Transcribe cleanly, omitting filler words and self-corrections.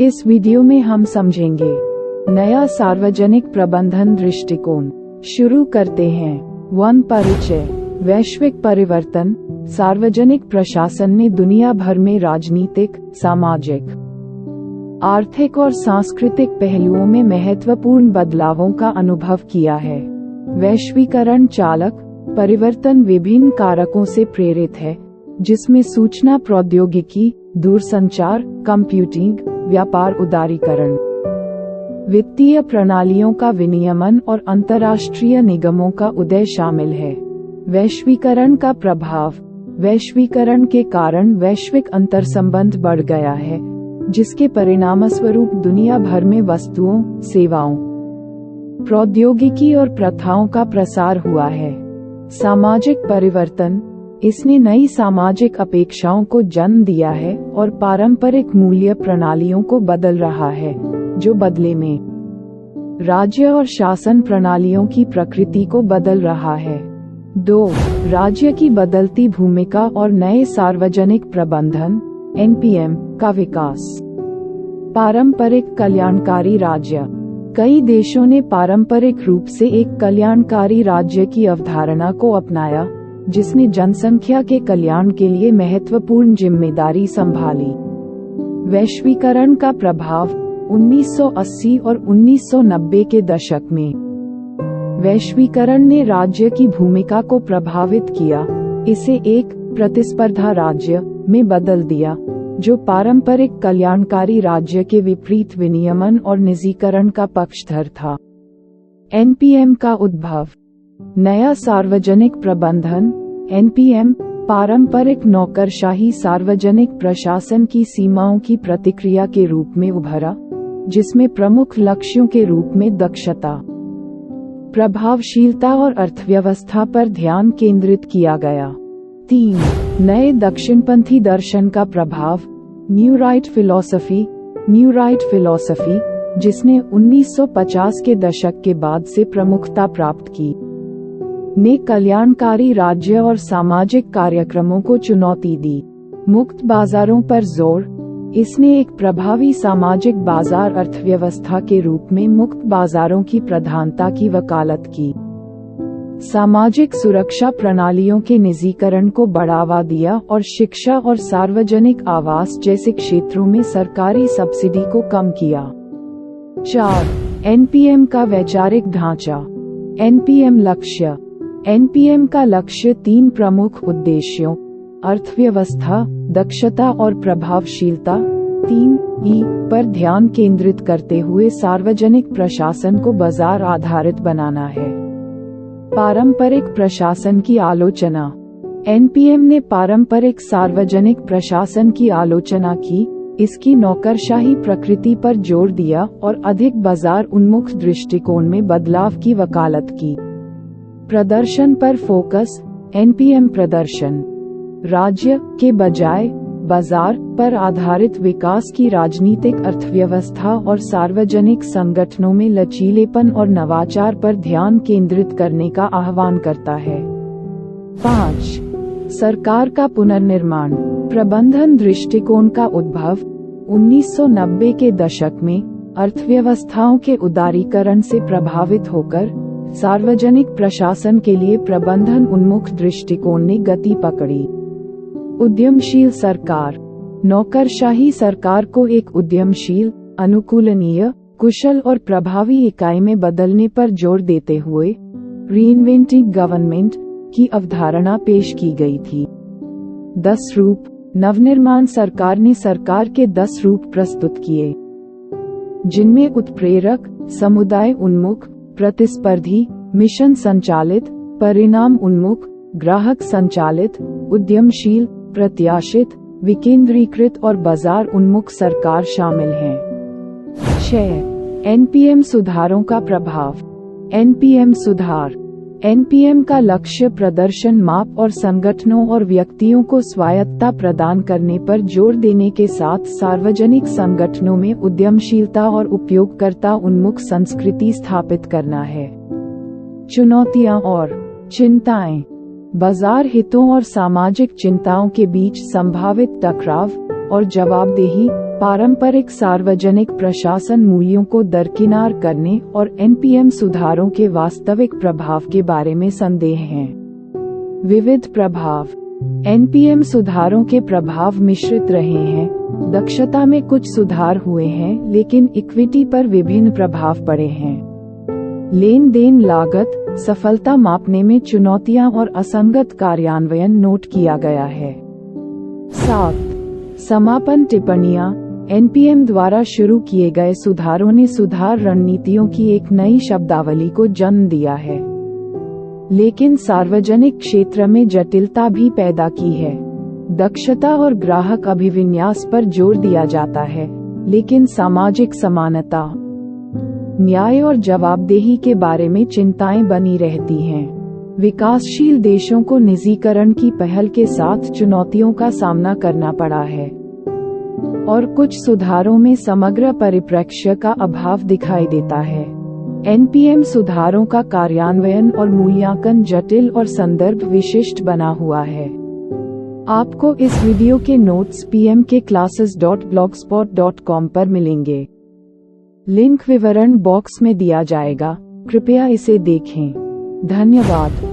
इस वीडियो में हम समझेंगे नया सार्वजनिक प्रबंधन दृष्टिकोण। शुरू करते हैं। 1 परिचय। वैश्विक परिवर्तन। सार्वजनिक प्रशासन ने दुनिया भर में राजनीतिक, सामाजिक, आर्थिक और सांस्कृतिक पहलुओं में महत्वपूर्ण बदलावों का अनुभव किया है। वैश्वीकरण चालक परिवर्तन विभिन्न कारकों से प्रेरित है, जिसमें सूचना प्रौद्योगिकी, दूरसंचार, कंप्यूटिंग, व्यापार उदारीकरण, वित्तीय प्रणालियों का विनियमन और अंतर्राष्ट्रीय निगमों का उदय शामिल है। वैश्वीकरण का प्रभाव। वैश्वीकरण के कारण वैश्विक अंतर्संबंध बढ़ गया है, जिसके परिणामस्वरूप दुनिया भर में वस्तुओं, सेवाओं, प्रौद्योगिकी और प्रथाओं का प्रसार हुआ है। सामाजिक परिवर्तन। इसने नई सामाजिक अपेक्षाओं को जन्म दिया है और पारंपरिक मूल्य प्रणालियों को बदल रहा है, जो बदले में राज्य और शासन प्रणालियों की प्रकृति को बदल रहा है। 2. राज्य की बदलती भूमिका और नए सार्वजनिक प्रबंधन (NPM) का विकास। पारंपरिक कल्याणकारी राज्य। कई देशों ने पारंपरिक रूप से एक कल्याणकारी राज्य की अवधारणा को अपनाया, जिसने जनसंख्या के कल्याण के लिए महत्वपूर्ण जिम्मेदारी संभाली। वैश्वीकरण का प्रभाव। 1980 और 1990 के दशक में वैश्वीकरण ने राज्य की भूमिका को प्रभावित किया, इसे एक प्रतिस्पर्धा राज्य में बदल दिया, जो पारंपरिक कल्याणकारी राज्य के विपरीत विनियमन और निजीकरण का पक्षधर था। NPM का उद्भव। नया सार्वजनिक प्रबंधन (NPM) पारंपरिक नौकरशाही सार्वजनिक प्रशासन की सीमाओं की प्रतिक्रिया के रूप में उभरा, जिसमें प्रमुख लक्ष्यों के रूप में दक्षता, प्रभावशीलता और अर्थव्यवस्था पर ध्यान केंद्रित किया गया। 3. नए दक्षिणपंथी दर्शन का प्रभाव। New right philosophy. New right philosophy, जिसने 1950 के दशक के बाद से प्रमुखता प्राप्त की, ने कल्याणकारी राज्य और सामाजिक कार्यक्रमों को चुनौती दी। मुक्त बाजारों पर जोर। इसने एक प्रभावी सामाजिक बाजार अर्थव्यवस्था के रूप में मुक्त बाजारों की प्रधानता की वकालत की। सामाजिक सुरक्षा प्रणालियों के निजीकरण को बढ़ावा दिया और शिक्षा और सार्वजनिक आवास जैसे क्षेत्रों में सरकारी सब्सिडी को कम किया। 4. NPM का वैचारिक ढांचा। NPM लक्ष्य। NPM का लक्ष्य 3 प्रमुख उद्देश्यों अर्थव्यवस्था, दक्षता और प्रभावशीलता 3E पर ध्यान केंद्रित करते हुए सार्वजनिक प्रशासन को बाजार आधारित बनाना है। पारंपरिक प्रशासन की आलोचना। NPM ने पारंपरिक सार्वजनिक प्रशासन की आलोचना की, इसकी नौकरशाही प्रकृति पर जोर दिया और अधिक बाजार उन्मुख दृष्टिकोण में बदलाव की वकालत की। प्रदर्शन पर फोकस। NPM प्रदर्शन, राज्य के बजाय बाजार पर आधारित विकास की राजनीतिक अर्थव्यवस्था और सार्वजनिक संगठनों में लचीलेपन और नवाचार पर ध्यान केंद्रित करने का आह्वान करता है। 5. सरकार का पुनर्निर्माण। प्रबंधन दृष्टिकोण का उद्भव। 1990 के दशक में अर्थव्यवस्थाओं के उदारीकरण से प्रभावित होकर सार्वजनिक प्रशासन के लिए प्रबंधन उन्मुख दृष्टिकोण ने गति पकड़ी। उद्यमशील सरकार। नौकरशाही सरकार को एक उद्यमशील, अनुकूलनीय, कुशल और प्रभावी इकाई में बदलने पर जोर देते हुए रीइन्वेंटिंग गवर्नमेंट की अवधारणा पेश की गई थी। 10 रूप। नवनिर्माण सरकार ने सरकार के 10 रूप प्रस्तुत किए, जिनमें उत्प्रेरक, समुदाय उन्मुख, प्रतिस्पर्धी, मिशन संचालित, परिणाम उन्मुख, ग्राहक संचालित, उद्यमशील, प्रत्याशित, विकेंद्रीकृत और बाजार उन्मुख सरकार शामिल हैं। 6. NPM सुधारों का प्रभाव। NPM सुधार। NPM का लक्ष्य प्रदर्शन माप और संगठनों और व्यक्तियों को स्वायत्तता प्रदान करने पर जोर देने के साथ सार्वजनिक संगठनों में उद्यमशीलता और उपयोगकर्ता उन्मुख संस्कृति स्थापित करना है। चुनौतियां और चिंताएं। बाजार हितों और सामाजिक चिंताओं के बीच संभावित टकराव और जवाबदेही पारंपरिक सार्वजनिक प्रशासन मूल्यों को दरकिनार करने और एनपीएम सुधारों के वास्तविक प्रभाव के बारे में संदेह है। विविध प्रभाव। एनपीएम सुधारों के प्रभाव मिश्रित रहे हैं। दक्षता में कुछ सुधार हुए हैं, लेकिन इक्विटी पर विभिन्न प्रभाव पड़े हैं। लेन देन लागत, सफलता मापने में चुनौतियां और असंगत कार्यान्वयन नोट किया गया है। 7. समापन टिप्पणियां। एनपीएम द्वारा शुरू किए गए सुधारों ने सुधार रणनीतियों की एक नई शब्दावली को जन्म दिया है, लेकिन सार्वजनिक क्षेत्र में जटिलता भी पैदा की है। दक्षता और ग्राहक अभिविन्यास पर जोर दिया जाता है, लेकिन सामाजिक समानता, न्याय और जवाबदेही के बारे में चिंताएं बनी रहती हैं। विकासशील देशों को निजीकरण की पहल के साथ चुनौतियों का सामना करना पड़ा है, और कुछ सुधारों में समग्र परिप्रेक्ष्य का अभाव दिखाई देता है। एनपीएम सुधारों का कार्यान्वयन और मूल्यांकन जटिल और संदर्भ विशिष्ट बना हुआ है। आपको इस वीडियो के नोट्स pmkclasses.blogspot.com पर मिलेंगे। लिंक विवरण बॉक्स में दिया जाएगा, कृपया इसे देखें। धन्यवाद।